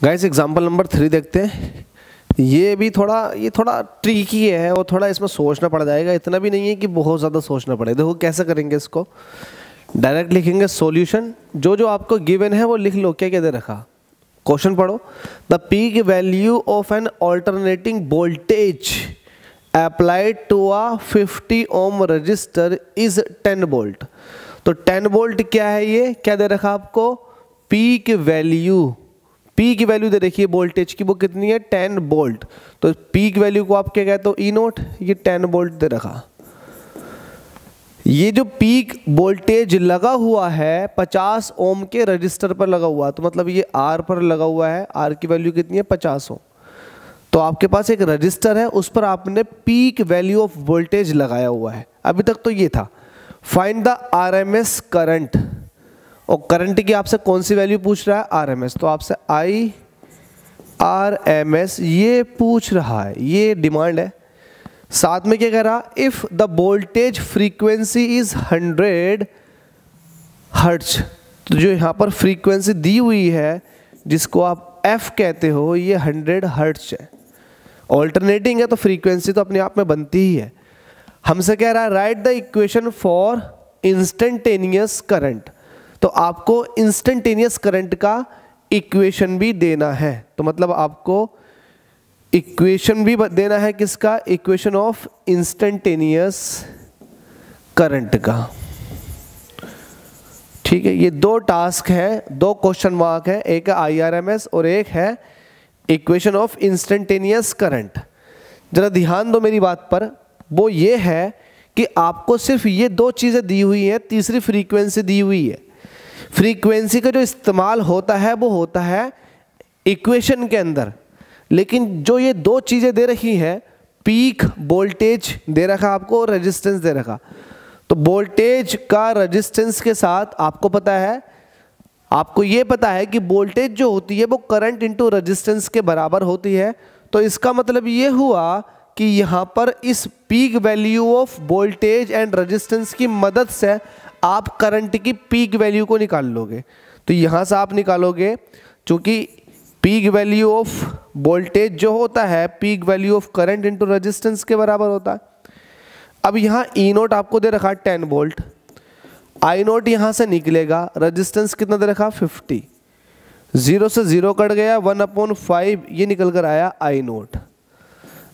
Guys example number 3 देखते हैं। ये थोड़ा ट्रिकी है और थोड़ा इसमें सोचना पड़ जाएगा, इतना भी नहीं है कि बहुत ज़्यादा सोचना पड़े। देखो कैसे करेंगे इसको, डायरेक्ट लिखेंगे सॉल्यूशन, जो जो आपको गिवन है वो लिख लो। क्या क्या दे रखा, क्वेश्चन पढ़ो। The peak value of an alternating voltage applied to a 50 ohm resistor is 10 volt. तो 10 वोल्ट क्या है, ये क्या दे रखा आपको, पीक वैल्यू। पी की वैल्यू दे रखी है वोल्टेज की, वो कितनी है 10 वोल्ट। तो पीक वैल्यू को आप क्या कहते हो, ई नोट। ये 10 वोल्ट दे रखा। ये जो पीक वोल्टेज लगा हुआ है 50 ओम के रजिस्टर पर लगा हुआ, तो मतलब ये आर पर लगा हुआ है। आर की वैल्यू कितनी है 50 ओम। तो आपके पास एक रजिस्टर है, उस पर आपने पीक वैल्यू ऑफ वोल्टेज लगाया हुआ है। अभी तक तो ये था। फाइंड द आरएमएस करंट, और करंट की आपसे कौन सी वैल्यू पूछ रहा है, आरएमएस। तो आपसे आई आरएमएस ये पूछ रहा है, ये डिमांड है। साथ में क्या कह रहा, if the voltage frequency is 100 hertz. तो जो यहाँ पर फ्रीक्वेंसी दी हुई है जिसको आप एफ कहते हो, ये 100 हर्ट्ज है। ऑल्टरनेटिंग है तो फ्रीक्वेंसी तो अपने आप में बनती ही है। हमसे कह रहा है right the equation for instantaneous current. तो आपको इंस्टेंटेनियस करंट का इक्वेशन भी देना है। तो मतलब आपको इक्वेशन भी देना है किसका, इक्वेशन ऑफ इंस्टेंटेनियस करंट का। ठीक है, ये दो टास्क है, दो क्वेश्चन मार्क है, एक है आईआरएमएस और एक है इक्वेशन ऑफ इंस्टेंटेनियस करंट। जरा ध्यान दो मेरी बात पर, वो ये है कि आपको सिर्फ ये दो चीजें दी हुई है, तीसरी फ्रीक्वेंसी दी हुई है। फ्रीक्वेंसी का जो इस्तेमाल होता है वो होता है इक्वेशन के अंदर, लेकिन जो ये दो चीज़ें दे रही हैं, पीक वोल्टेज दे रखा आपको और रेजिस्टेंस दे रखा। तो वोल्टेज का रेजिस्टेंस के साथ आपको पता है, आपको ये पता है कि वोल्टेज जो होती है वो करंट इनटू रेजिस्टेंस के बराबर होती है। तो इसका मतलब ये हुआ कि यहाँ पर इस peak value of voltage and resistance की मदद से आप करंट की पीक वैल्यू को निकाल लोगे। तो यहाँ से आप निकालोगे, क्योंकि पीक वैल्यू ऑफ वोल्टेज जो होता है peak value of current into resistance के बराबर होता है। अब यहाँ ई नोट आपको दे रखा 10 वोल्ट, आई नोट यहाँ से निकलेगा, रेजिस्टेंस कितना दे रखा 50, 0 से 0 कट गया, 1/5 ये निकल कर आया आई नोट।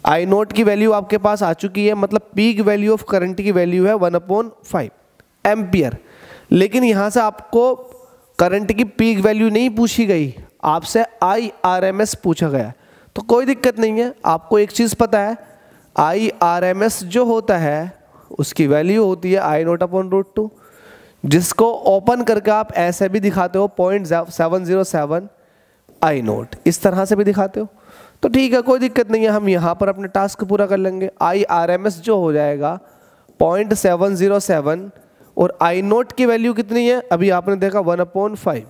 आई नोट की वैल्यू आपके पास आ चुकी है, मतलब पीक वैल्यू ऑफ करंट की वैल्यू है 1/5 एम्पियर। लेकिन यहाँ से आपको करंट की पीक वैल्यू नहीं पूछी गई, आपसे आई आरएमएस पूछा गया। तो कोई दिक्कत नहीं है, आपको एक चीज़ पता है, आई आरएमएस जो होता है उसकी वैल्यू होती है आई नोट अपॉन √2, जिसको ओपन करके आप ऐसे भी दिखाते हो 0.707 आई नोट, इस तरह से भी दिखाते हो। तो ठीक है, कोई दिक्कत नहीं है, हम यहाँ पर अपने टास्क पूरा कर लेंगे। आई आरएमएस जो हो जाएगा 0.707 और आई नोट की वैल्यू कितनी है, अभी आपने देखा 1/5।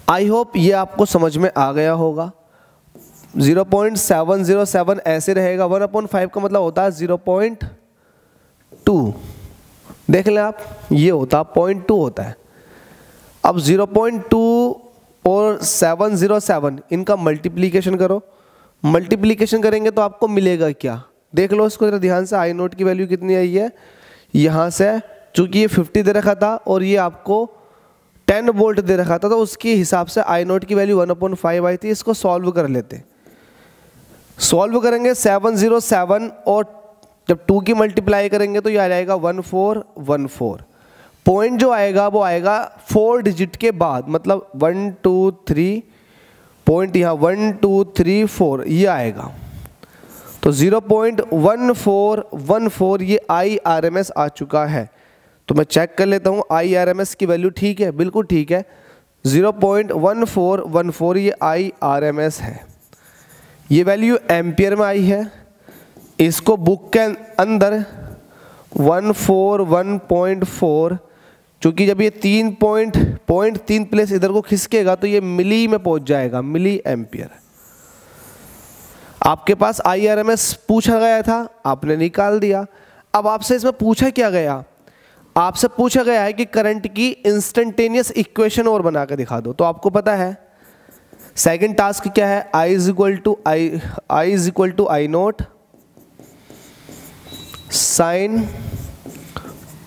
आई होप ये आपको समझ में आ गया होगा। 0.707 ऐसे रहेगा, 1/5 का मतलब होता है 0.2, देख लें आप, ये होता 0.2 होता है। अब 0.2 और 707 इनका मल्टीप्लीकेशन करो, मल्टीप्लीकेशन करेंगे तो आपको मिलेगा क्या, देख लो इसको जरा ध्यान से। आई नोट की वैल्यू कितनी आई है, यहाँ से चूंकि ये 50 दे रखा था और ये आपको 10 वोल्ट दे रखा था, तो उसके हिसाब से आई नोट की वैल्यू 1/5 आई थी। इसको सॉल्व कर लेते, सॉल्व करेंगे 707 और जब 2 की मल्टीप्लाई करेंगे तो ये आ जाएगा 1414। पॉइंट जो आएगा वो आएगा 4 डिजिट के बाद, मतलब 1 2 3 पॉइंट, यहाँ 1 2 3 4 ये आएगा। तो 0.1414 ये आई आरएमएस आ चुका है। तो मैं चेक कर लेता हूँ आई आरएमएस की वैल्यू ठीक है, बिल्कुल ठीक है, 0.1414 ये आई आरएमएस है। ये वैल्यू एम्पियर में आई है, इसको बुक के अंदर 141.4, चूँकि जब ये 3 प्लेस इधर को खिसकेगा तो ये मिली में पहुँच जाएगा, मिली एम्पियर। आपके पास आईआरएमएस पूछा गया था, आपने निकाल दिया। अब आपसे इसमें पूछा क्या गया, आपसे पूछा गया है कि करंट की इंस्टेंटेनियस इक्वेशन और बना के दिखा दो। तो आपको पता है सेकंड टास्क क्या है, I is equal to I naught sine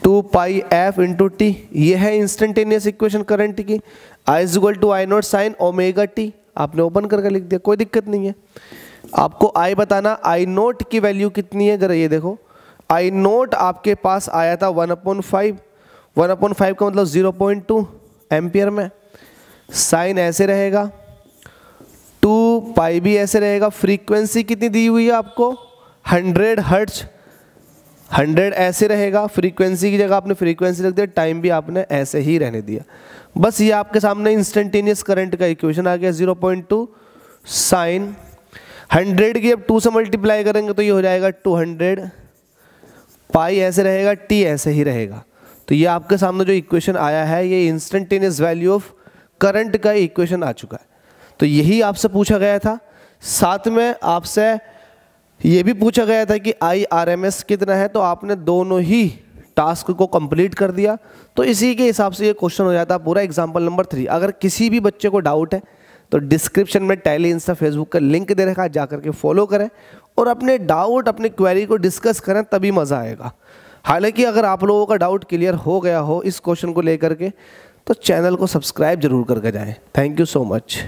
2 pi f into t. ये है इंस्टेंटेनियस इक्वेशन करंट की। I is equal to I naught sine omega t, आपने ओपन करके लिख दिया, कोई दिक्कत नहीं है। आपको I बताना, आई नोट की वैल्यू कितनी है, जरा ये देखो। आई नोट आपके पास आया था 1/5, 1/5 का मतलब 0.2 एम्पियर में। साइन ऐसे रहेगा, 2 पाई भी ऐसे रहेगा। फ्रीक्वेंसी कितनी दी हुई है आपको, 100 हर्ट्ज, 100 ऐसे रहेगा। फ्रीक्वेंसी की जगह आपने फ्रीक्वेंसी रख दिया, टाइम भी आपने ऐसे ही रहने दिया। बस ये आपके सामने इंस्टेंटेनियस करंट का इक्वेशन आ गया। 0.2 साइन 100 की अब 2 से मल्टीप्लाई करेंगे तो ये हो जाएगा 200, पाई ऐसे रहेगा, टी ऐसे ही रहेगा। तो ये आपके सामने जो इक्वेशन आया है ये इंस्टेंटेनियस वैल्यू ऑफ करंट का इक्वेशन आ चुका है। तो यही आपसे पूछा गया था। साथ में आपसे ये भी पूछा गया था कि IRMS कितना है, तो आपने दोनों ही टास्क को कंप्लीट कर दिया। तो इसी के हिसाब से ये क्वेश्चन हो जाता है पूरा एग्जाम्पल नंबर 3। अगर किसी भी बच्चे को डाउट है तो डिस्क्रिप्शन में टैली इंस्टा फेसबुक का लिंक दे रखा है, जाकर के फॉलो करें और अपने डाउट अपने क्वेरी को डिस्कस करें, तभी मज़ा आएगा। हालांकि अगर आप लोगों का डाउट क्लियर हो गया हो इस क्वेश्चन को लेकर के तो चैनल को सब्सक्राइब जरूर करके जाएं। Thank you so much.